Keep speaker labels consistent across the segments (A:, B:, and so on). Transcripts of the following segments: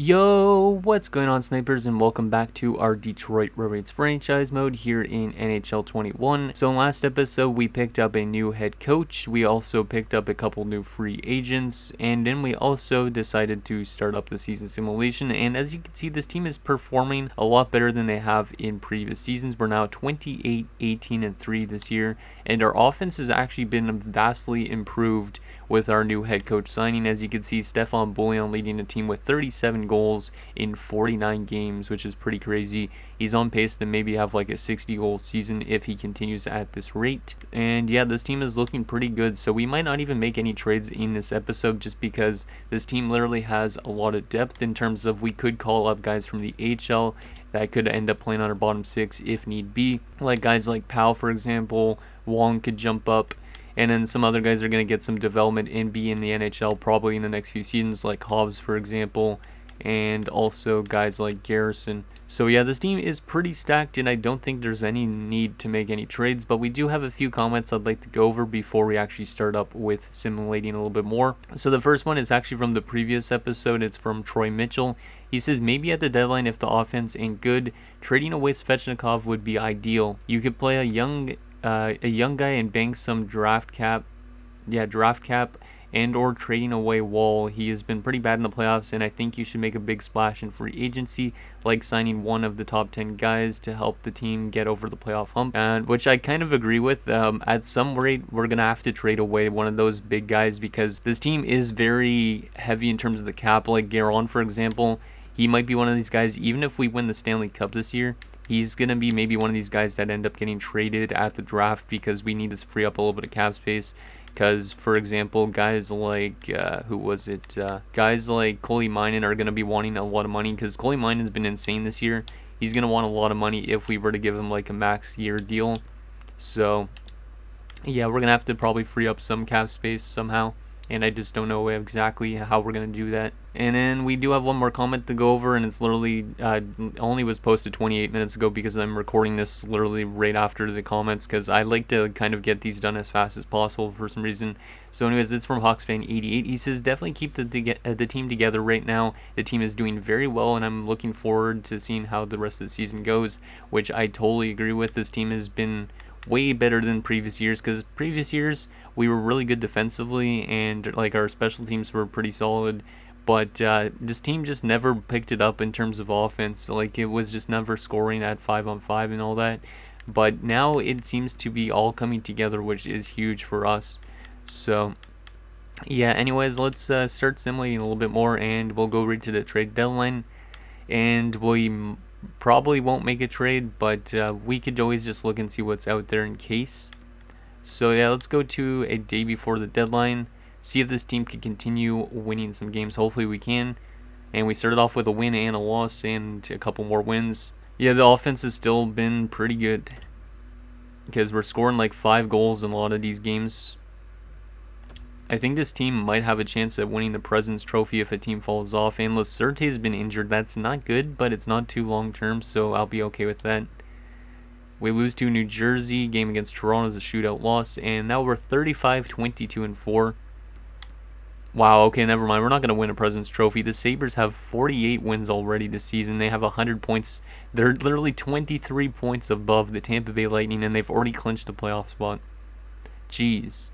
A: Yo, what's going on, snipers, and welcome back to our Detroit Red Wings franchise mode here in NHL 21. So in last episode, we picked up a new head coach. We also picked up a couple new free agents, and then we also decided to start up the season simulation. And as you can see, this team is performing a lot better than they have in previous seasons. We're now 28, 18, and 3 this year, and our offense has actually been vastly improved with our new head coach signing. As you can see, Stefan Bouillon leading the team with 37 goals in 49 games, which is pretty crazy. He's on pace to maybe have like a 60-goal season if he continues at this rate. And yeah, this team is looking pretty good, so we might not even make any trades in this episode just because this team literally has a lot of depth in terms of we could call up guys from the AHL that could end up playing on our bottom six if need be. Like guys like Powell, for example. Wong could jump up. And then some other guys are going to get some development and be in the NHL probably in the next few seasons, like Hobbs, for example, and also guys like Garrison. So yeah, this team is pretty stacked, and I don't think there's any need to make any trades, but we do have a few comments I'd like to go over before we actually start up with simulating a little bit more. So the first one is actually from the previous episode. It's from Troy Mitchell. He says, maybe at the deadline, if the offense ain't good, trading away Svechnikov would be ideal. You could play a young guy and bank some draft cap and or trading away Wall. He has been pretty bad in the playoffs, and I think you should make a big splash in free agency, like signing one of the top 10 guys to help the team get over the playoff hump, which I kind of agree with. At some rate, we're going to have to trade away one of those big guys because this team is very heavy in terms of the cap. Like Guerin, for example, he might be one of these guys, even if we win the Stanley Cup this year, he's going to be maybe one of these guys that end up getting traded at the draft because we need to free up a little bit of cap space. Because, for example, guys like, guys like Coley Minen are going to be wanting a lot of money because Coley Minen's been insane this year. He's going to want a lot of money if we were to give him like a max year deal. So, yeah, we're going to have to probably free up some cap space somehow. And I just don't know exactly how we're going to do that. And then we do have one more comment to go over, and it's literally only was posted 28 minutes ago because I'm recording this literally right after the comments because I like to kind of get these done as fast as possible for some reason. So anyways, it's from HawksFan88. He says, definitely keep the team together right now. The team is doing very well, and I'm looking forward to seeing how the rest of the season goes, which I totally agree with. This team has been way better than previous years because previous years we were really good defensively and like our special teams were pretty solid, but this team just never picked it up in terms of offense. Like it was just never scoring at 5-on-5 and all that, but now it seems to be all coming together, which is huge for us. So yeah, anyways, let's start simulating a little bit more, and we'll go right to the trade deadline. And we probably won't make a trade, but we could always just look and see what's out there in case. So yeah, let's go to a day before the deadline, see if this team can continue winning some games. Hopefully we can. And we started off with a win and a loss and a couple more wins. Yeah, the offense has still been pretty good because we're scoring like 5 goals in a lot of these games. I think this team might have a chance at winning the President's Trophy if a team falls off. And Lacerte has been injured. That's not good, but it's not too long term, so I'll be okay with that. We lose to New Jersey. Game against Toronto is a shootout loss. And now we're 35, 22, and 4. Wow, okay, never mind. We're not going to win a President's Trophy. The Sabres have 48 wins already this season. They have 100 points. They're literally 23 points above the Tampa Bay Lightning, and they've already clinched a playoff spot. Jeez.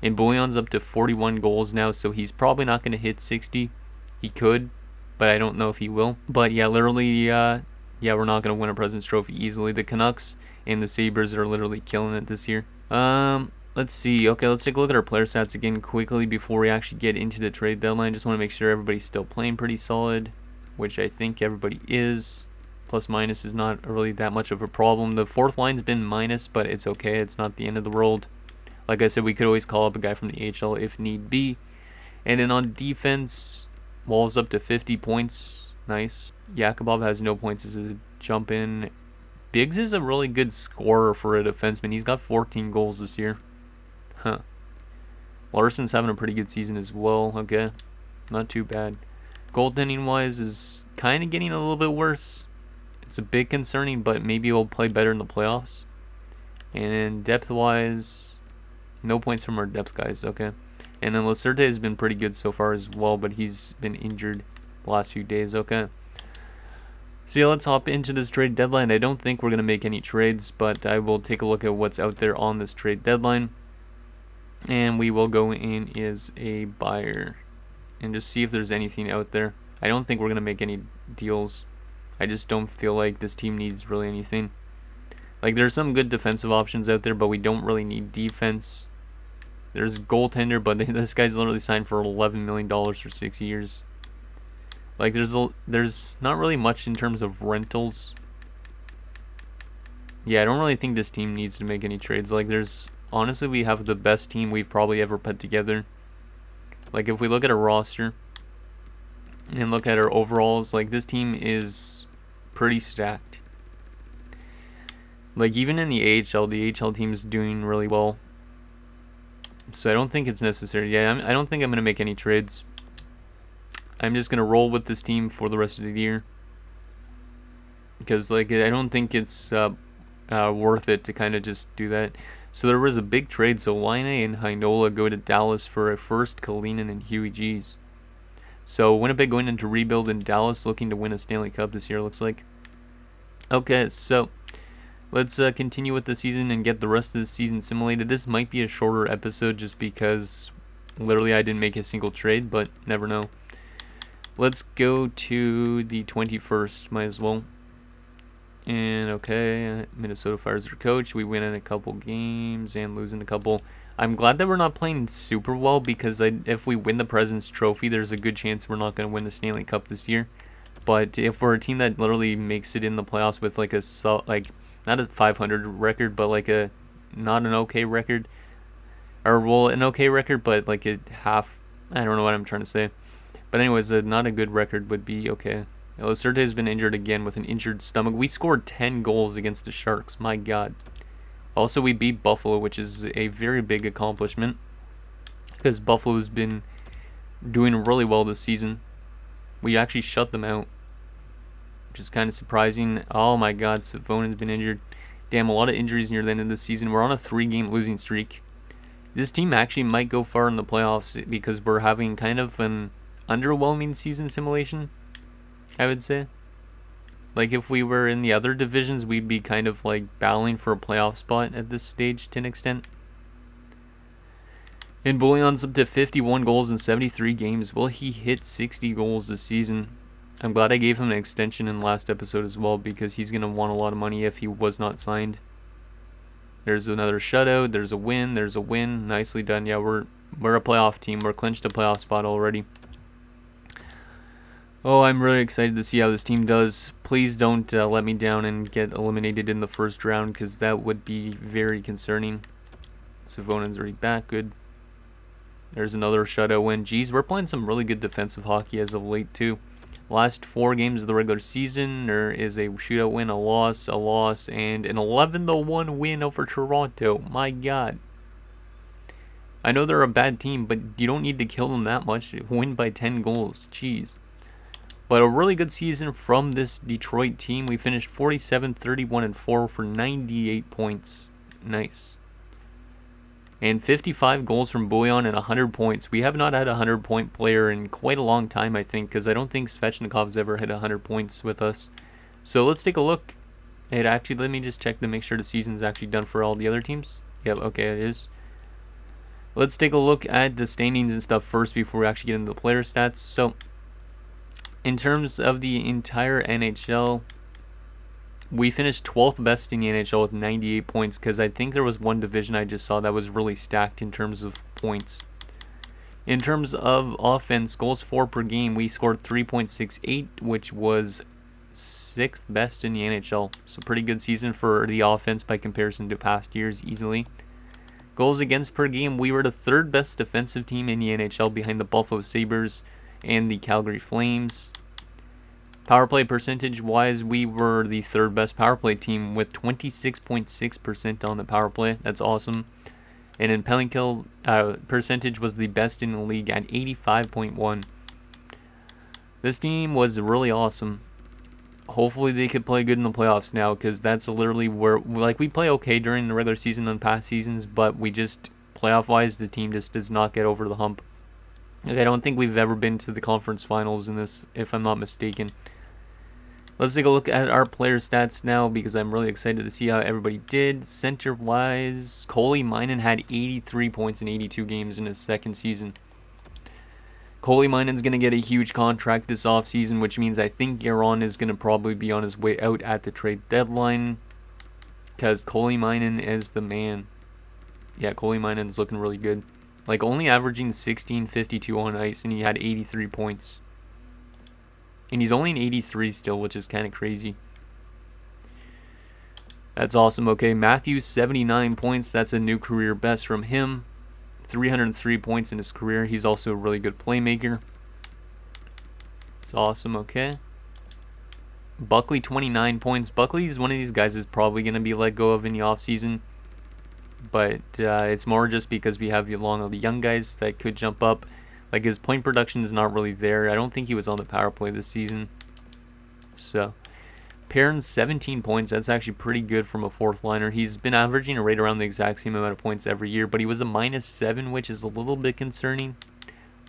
A: And Bouillon's up to 41 goals now, so he's probably not going to hit 60. He could, but I don't know if he will. But yeah, literally, we're not going to win a President's Trophy easily. The Canucks and the Sabres are literally killing it this year. Let's see. Okay, let's take a look at our player stats again quickly before we actually get into the trade deadline. Just want to make sure everybody's still playing pretty solid, which I think everybody is. Plus minus is not really that much of a problem. The fourth line's been minus, but it's okay. It's not the end of the world. Like I said, we could always call up a guy from the AHL if need be. And then on defense, Wall's up to 50 points. Nice. Yakubov has no points as a jump in. Biggs is a really good scorer for a defenseman. He's got 14 goals this year. Huh. Larson's having a pretty good season as well. Okay. Not too bad. Goaltending-wise is kind of getting a little bit worse. It's a bit concerning, but maybe we'll play better in the playoffs. And depth-wise, no points from our depth guys. Okay. And then Lacerte has been pretty good so far as well, but he's been injured. the last few days. Okay. So yeah, let's hop into this trade deadline. I don't think we're going to make any trades, but I will take a look at what's out there on this trade deadline. And we will go in as a buyer and just see if there's anything out there. I don't think we're going to make any deals. I just don't feel like this team needs really anything. Like, there's some good defensive options out there, but we don't really need defense. There's goaltender, but this guy's literally signed for $11 million for 6 years. Like, there's not really much in terms of rentals. Yeah, I don't really think this team needs to make any trades. Like, honestly, we have the best team we've probably ever put together. Like, if we look at our roster and look at our overalls, like, this team is pretty stacked. Like, even in the AHL team is doing really well. So I don't think it's necessary. Yeah, I don't think I'm going to make any trades. I'm just going to roll with this team for the rest of the year. Because, like, I don't think it's worth it to kind of just do that. So there was a big trade. So Line and Heinola go to Dallas for a first, Kalinin and Huey G's. So Winnipeg going into rebuild, and Dallas looking to win a Stanley Cup this year, looks like. Okay, so let's continue with the season and get the rest of the season simulated. This might be a shorter episode just because literally I didn't make a single trade, but never know. Let's go to the 21st, might as well. And okay, Minnesota fires their coach. We win in a couple games and lose in a couple. I'm glad that we're not playing super well, because if we win the President's Trophy, there's a good chance we're not going to win the Stanley Cup this year. But if we're a team that literally makes it in the playoffs with like not a 500 record, but like not an okay record, or well, an okay record, but like a half. I don't know what I'm trying to say. But anyways, not a good record would be okay. Lacerte has been injured again with an injured stomach. We scored 10 goals against the Sharks. My God. Also, we beat Buffalo, which is a very big accomplishment, because Buffalo's been doing really well this season. We actually shut them out, which is kind of surprising. Oh my God, Savonen's been injured. Damn, a lot of injuries near the end of the season. We're on a 3-game losing streak. This team actually might go far in the playoffs because we're having kind of an underwhelming season simulation, I would say. Like, if we were in the other divisions, we'd be kind of like battling for a playoff spot at this stage to an extent. And Bouillon's up to 51 goals in 73 games. Will he hit 60 goals this season? I'm glad I gave him an extension in the last episode as well, because he's going to want a lot of money if he was not signed. There's another shutout. There's a win. There's a win. Nicely done. Yeah, we're a playoff team. We're clinched a playoff spot already. Oh, I'm really excited to see how this team does. Please don't let me down and get eliminated in the first round, because that would be very concerning. Savonen's already back. Good. There's another shutout win. Geez, we're playing some really good defensive hockey as of late, too. Last 4 games of the regular season, there is a shootout win, a loss, and an 11-1 win over Toronto. My God. I know they're a bad team, but you don't need to kill them that much. Win by 10 goals. Jeez. But a really good season from this Detroit team. We finished 47, 31, and 4 for 98 points. Nice. And 55 goals from Bouillon and 100 points. We have not had a 100-point player in quite a long time, I think, because I don't think Svechnikov's ever hit 100 points with us. So let's take a look. Let me just check to make sure the season's actually done for all the other teams. Yep, okay, it is. Let's take a look at the standings and stuff first before we actually get into the player stats. So, in terms of the entire NHL, we finished 12th best in the NHL with 98 points, because I think there was one division I just saw that was really stacked in terms of points. In terms of offense, goals for per game, we scored 3.68, which was 6th best in the NHL. So pretty good season for the offense by comparison to past years, easily. Goals against per game, we were the 3rd best defensive team in the NHL behind the Buffalo Sabres and the Calgary Flames. Power play percentage wise, we were the 3rd best power play team with 26.6% on the power play. That's awesome. And in penalty kill percentage was the best in the league at 85.1. This team was really awesome. Hopefully they could play good in the playoffs now, because that's literally where, like, we play okay during the regular season and past seasons, but we just, playoff wise, the team just does not get over the hump. Like, I don't think we've ever been to the conference finals in this, if I'm not mistaken. Let's take a look at our player stats now, because I'm really excited to see how everybody did. Center-wise, Koleinen had 83 points in 82 games in his second season. Kolemanen's going to get a huge contract this offseason, which means I think Garon is going to probably be on his way out at the trade deadline, because Koleinen is the man. Yeah, Kolemanen's looking really good. Like, only averaging 16.52 on ice, and he had 83 points. And he's only an 83 still, which is kind of crazy. That's awesome. Okay, Matthews, 79 points. That's a new career best from him. 303 points in his career. He's also a really good playmaker. It's awesome. Okay. Buckley, 29 points. Buckley's one of these guys is probably going to be let go of in the offseason. But it's more just because we have a lot of the young guys that could jump up. Like, his point production is not really there. I don't think he was on the power play this season. So, Perrin, 17 points. That's actually pretty good from a fourth liner. He's been averaging right around the exact same amount of points every year, but he was a -7, which is a little bit concerning.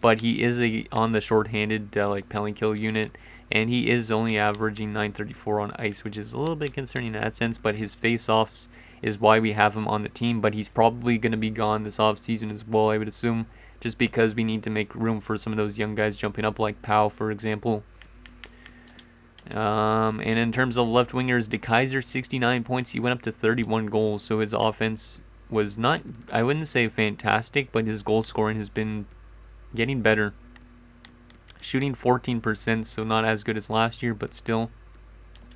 A: But he is on the shorthanded like penalty kill unit, and he is only averaging 934 on ice, which is a little bit concerning in that sense. But his face-offs is why we have him on the team, but he's probably going to be gone this offseason as well, I would assume, just because we need to make room for some of those young guys jumping up, like Powell, for example. And in terms of left wingers, DeKaiser, 69 points. He went up to 31 goals, so his offense was not, I wouldn't say fantastic, but his goal scoring has been getting better. Shooting 14%, so not as good as last year, but still.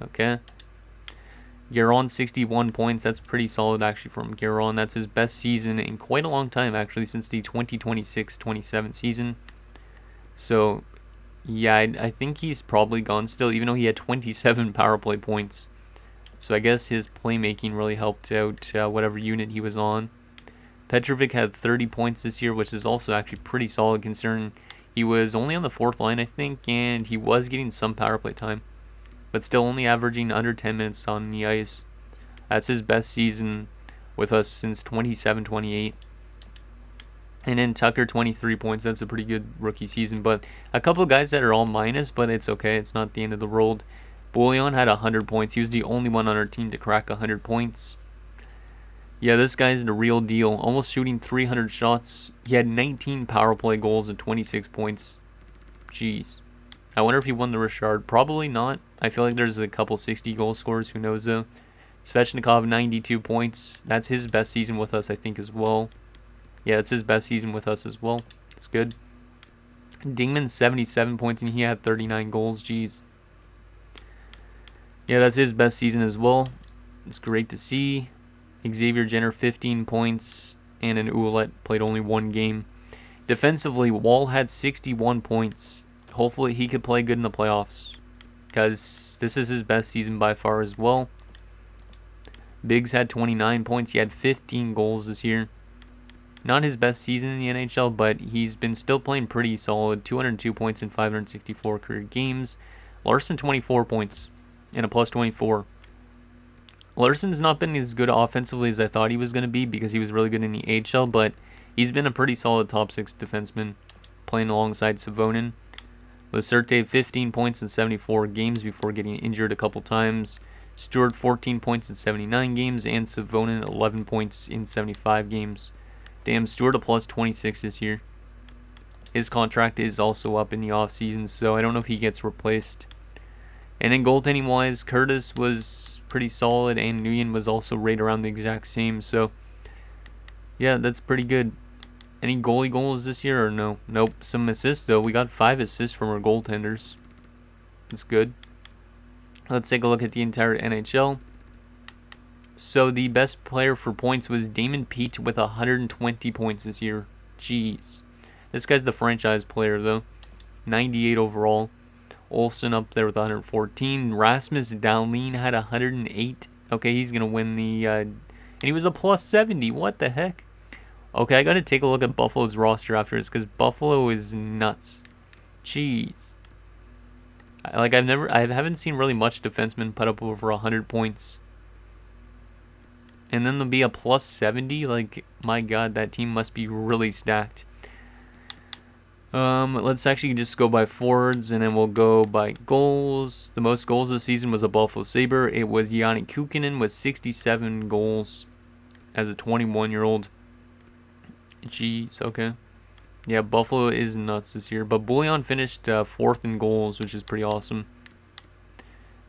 A: Okay. Garon, 61 points. That's pretty solid, actually, from Garon. That's his best season in quite a long time, actually, since the 2026-27 season. So, yeah, I think he's probably gone still, even though he had 27 power play points. So I guess his playmaking really helped out whatever unit he was on. Petrovic had 30 points this year, which is also actually pretty solid, considering he was only on the fourth line, I think, and he was getting some power play time, but still only averaging under 10 minutes on the ice. That's his best season with us since 27-28. And then Tucker, 23 points. That's a pretty good rookie season, but a couple of guys that are all minus, but it's okay. It's not the end of the world. Bouillon had 100 points. He was the only one on our team to crack 100 points. Yeah, this guy's the real deal. Almost shooting 300 shots. He had 19 power play goals and 26 points. Jeez. I wonder if he won the Richard. Probably not. I feel like there's a couple 60 goal scorers. Who knows, though. Svechnikov, 92 points. That's his best season with us, I think, as well. Yeah, that's his best season with us as well. It's good. Dingman, 77 points, and he had 39 goals. Jeez. Yeah, that's his best season as well. It's great to see. Xavier Jenner, 15 points, and an Ouellet played only one game. Defensively, Wall had 61 points. Hopefully he could play good in the playoffs, because this is his best season by far as well. Biggs had 29 points. He had 15 goals this year. Not his best season in the NHL, but he's been still playing pretty solid. 202 points in 564 career games. Larson, 24 points and a +24. Larson's not been as good offensively as I thought he was going to be, because he was really good in the AHL, but he's been a pretty solid top 6 defenseman playing alongside Savonin. Lacerte, 15 points in 74 games before getting injured a couple times. Stewart, 14 points in 79 games, and Savonin, 11 points in 75 games. Damn, Stewart a +26 this year. His contract is also up in the offseason, so I don't know if he gets replaced. And then goaltending wise, Curtis was pretty solid, and Nguyen was also right around the exact same. So yeah, that's pretty good. Any goalie goals this year or no? Nope. Some assists though. We got 5 assists from our goaltenders. That's good. Let's take a look at the entire NHL. So the best player for points was Damon Peet with 120 points this year. Jeez. This guy's the franchise player though. 98 overall. Olsen up there with 114. Rasmus Dahlin had 108. Okay, he's going to win the... and he was a +70. What the heck? Okay, I got to take a look at Buffalo's roster after this, because Buffalo is nuts. Jeez. I haven't seen really much defensemen put up over 100 points. And then there'll be a +70. Like, my God, that team must be really stacked. Let's actually just go by forwards, and then we'll go by goals. The most goals this season was a Buffalo Sabre. It was Yanni Kukkonen with 67 goals as a 21-year-old. Jeez, okay. Yeah, Buffalo is nuts this year. But Bouillon finished 4th in goals, which is pretty awesome.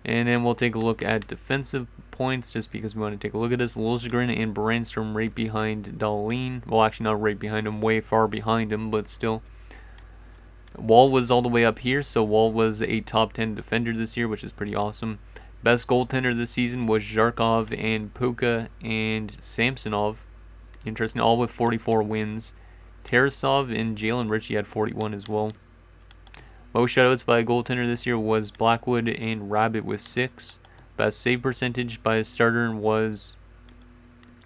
A: And then we'll take a look at defensive points, just because we want to take a look at this. Liljegren and Brandstrom right behind Dahlin. Well, actually not right behind him, way far behind him, but still. Wall was all the way up here, so Wall was a top 10 defender this year, which is pretty awesome. Best goaltender this season was Zharkov and Puka and Samsonov. Interesting, all with 44 wins. Tarasov and Jalen Ritchie had 41 as well. Most shutouts by a goaltender this year was Blackwood and Rabbit with 6. Best save percentage by a starter was...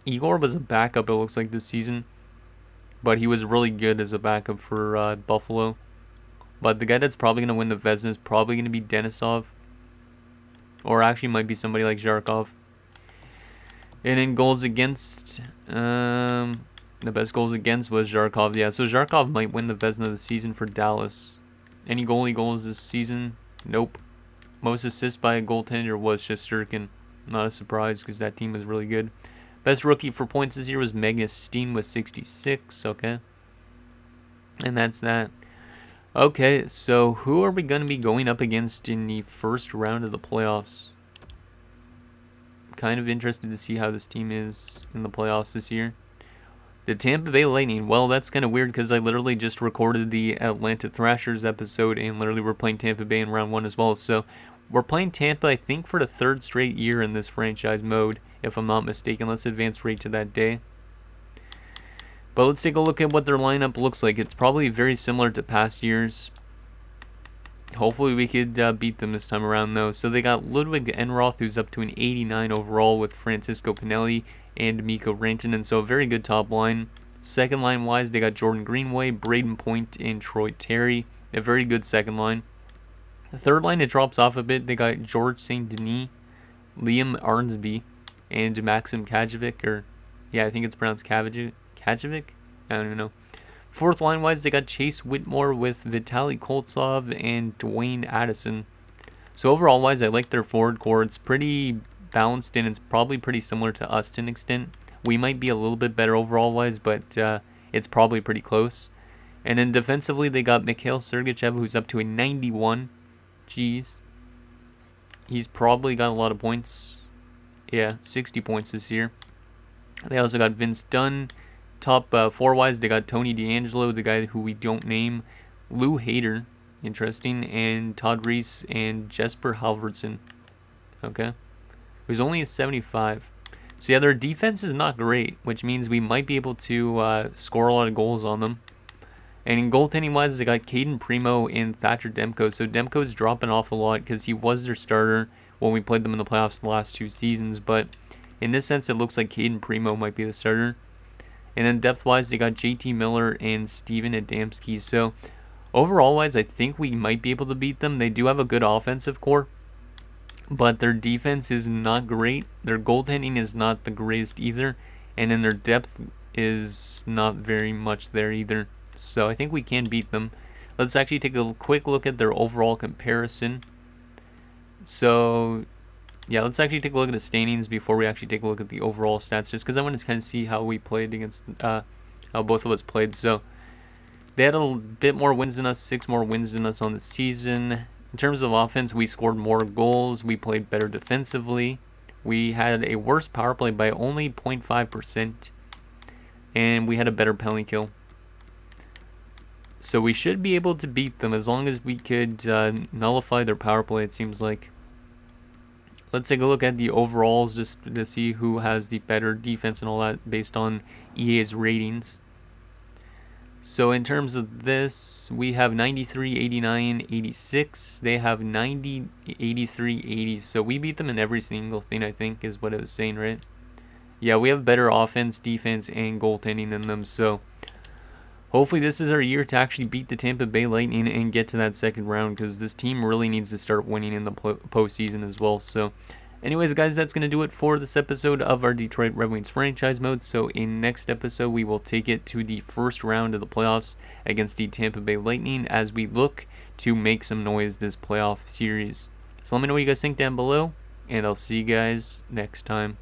A: Igor was a backup, it looks like, this season. But he was really good as a backup for Buffalo. But the guy that's probably going to win the Vezina is probably going to be Denisov. Or actually might be somebody like Zharkov. And in goals against... the best goals against was Zharkov. Yeah, so Zharkov might win the Vezina of the season for Dallas. Any goalie goals this season? Nope. Most assists by a goaltender was Shesterkin. Not a surprise because that team was really good. Best rookie for points this year was Magnus Steen with 66. Okay. And that's that. Okay, so who are we going to be going up against in the first round of the playoffs? Kind of interested to see how this team is in the playoffs this year. The Tampa Bay Lightning. Well, that's kind of weird because I literally just recorded the Atlanta Thrashers episode and literally we're playing Tampa Bay in round 1 as well. So we're playing Tampa, I think, for the 3rd straight year in this franchise mode, if I'm not mistaken. Let's advance right to that day. But let's take a look at what their lineup looks like. It's probably very similar to past years. Hopefully we could beat them this time around, though. So they got Ludwig Enroth, who's up to an 89 overall with Francisco Pinelli and Mikko Rantanen. So a very good top line. Second line-wise, they got Jordan Greenway, Braden Point, and Troy Terry. A very good second line. The third line, it drops off a bit. They got George St. Denis, Liam Arnsby, and Maxim Kajevic. Or, yeah, I think it's pronounced Kajevic. I don't even know. Fourth line-wise, they got Chase Whitmore with Vitaly Koltsov and Dwayne Addison. So overall-wise, I like their forward core. It's pretty balanced, and it's probably pretty similar to us to an extent. We might be a little bit better overall-wise, but it's probably pretty close. And then defensively, they got Mikhail Sergachev, who's up to a 91. Jeez. He's probably got a lot of points. Yeah, 60 points this year. They also got Vince Dunn. Top 4-wise, they got Tony DeAngelo, the guy who we don't name, Lou Hayter, interesting, and Todd Reese and Jesper Halvardson. Okay. Who's only a 75. So yeah, their defense is not great, which means we might be able to score a lot of goals on them. And in goaltending-wise, they got Caden Primo and Thatcher Demko. So Demko's dropping off a lot because he was their starter when we played them in the playoffs the last 2 seasons. But in this sense, it looks like Caden Primo might be the starter. And then depth-wise, they got JT Miller and Steven Adamski. So overall-wise, I think we might be able to beat them. They do have a good offensive core, but their defense is not great. Their goaltending is not the greatest either. And then their depth is not very much there either. So I think we can beat them. Let's actually take a quick look at their overall comparison. So yeah, let's actually take a look at the standings before we actually take a look at the overall stats, just because I want to kind of see how we played against, how both of us played. So they had a bit more wins than us, 6 more wins than us on the season. In terms of offense, we scored more goals. We played better defensively. We had a worse power play by only 0.5%, and we had a better penalty kill. So we should be able to beat them as long as we could nullify their power play, it seems like. Let's take a look at the overalls just to see who has the better defense and all that based on EA's ratings. So in terms of this, we have 93, 89, 86. They have 90, 83, 80. So we beat them in every single thing, I think, is what it was saying, right? Yeah, we have better offense, defense, and goaltending than them. So hopefully this is our year to actually beat the Tampa Bay Lightning and get to that second round, because this team really needs to start winning in the postseason as well. So Anyways, guys, that's going to do it for this episode of our Detroit Red Wings franchise mode. So in next episode, we will take it to the first round of the playoffs against the Tampa Bay Lightning as we look to make some noise this playoff series. So let me know what you guys think down below, and I'll see you guys next time.